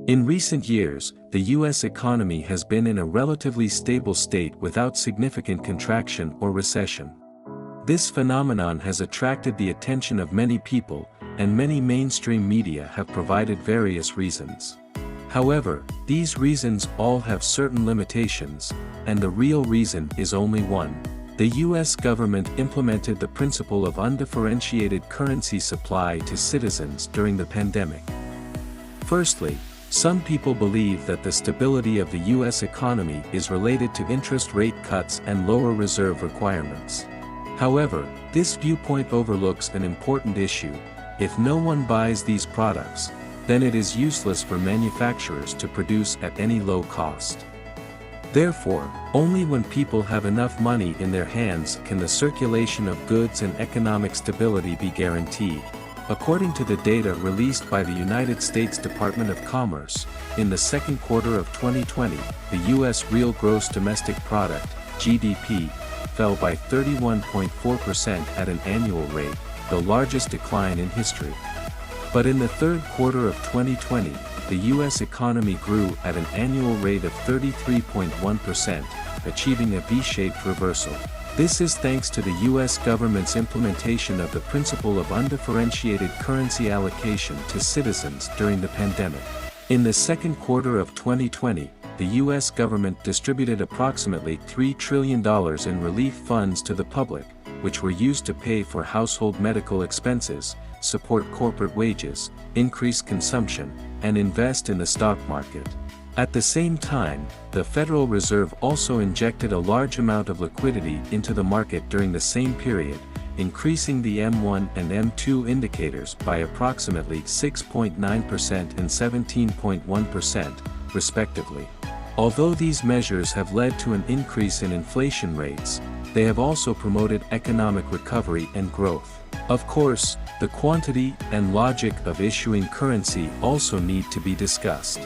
In recent years, the U.S. economy has been in a relatively stable state without significant contraction or recession. This phenomenon has attracted the attention of many people, and many mainstream media have provided various reasons. However, these reasons all have certain limitations, and the real reason is only one. The U.S. government implemented the principle of undifferentiated currency supply to citizens during the pandemic. Firstly, some people believe that the stability of the U.S. economy is related to interest rate cuts and lower reserve requirements. However, this viewpoint overlooks an important issue. If no one buys these products, then it is useless for manufacturers to produce at any low cost. Therefore, only when people have enough money in their hands can the circulation of goods and economic stability be guaranteed. According to the data released by the United States Department of Commerce, in the second quarter of 2020, the U.S. real gross domestic product, GDP, fell by 31.4% at an annual rate, the largest decline in history. But in the third quarter of 2020, the U.S. economy grew at an annual rate of 33.1%, achieving a V-shaped reversal. This is thanks to the U.S. government's implementation of the principle of undifferentiated currency allocation to citizens during the pandemic. In the second quarter of 2020, the U.S. government distributed approximately $3 trillion in relief funds to the public, which were used to pay for household medical expenses, support corporate wages, increase consumption, and invest in the stock market. At the same time, the Federal Reserve also injected a large amount of liquidity into the market during the same period, increasing the M1 and M2 indicators by approximately 6.9% and 17.1%, respectively. Although these measures have led to an increase in inflation rates, they have also promoted economic recovery and growth. Of course, the quantity and logic of issuing currency also need to be discussed.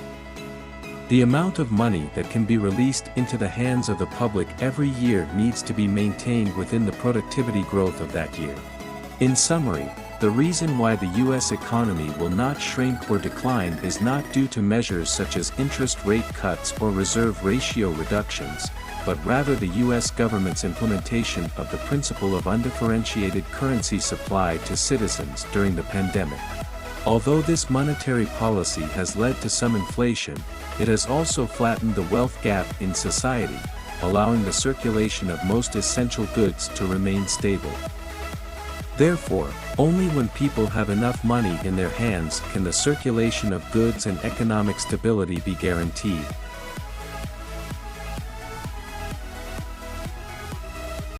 The amount of money that can be released into the hands of the public every year needs to be maintained within the productivity growth of that year. In summary, the reason why the U.S. economy will not shrink or decline is not due to measures such as interest rate cuts or reserve ratio reductions, but rather the U.S. government's implementation of the principle of undifferentiated currency supply to citizens during the pandemic. Although this monetary policy has led to some inflation, it has also flattened the wealth gap in society, allowing the circulation of most essential goods to remain stable. Therefore, only when people have enough money in their hands can the circulation of goods and economic stability be guaranteed.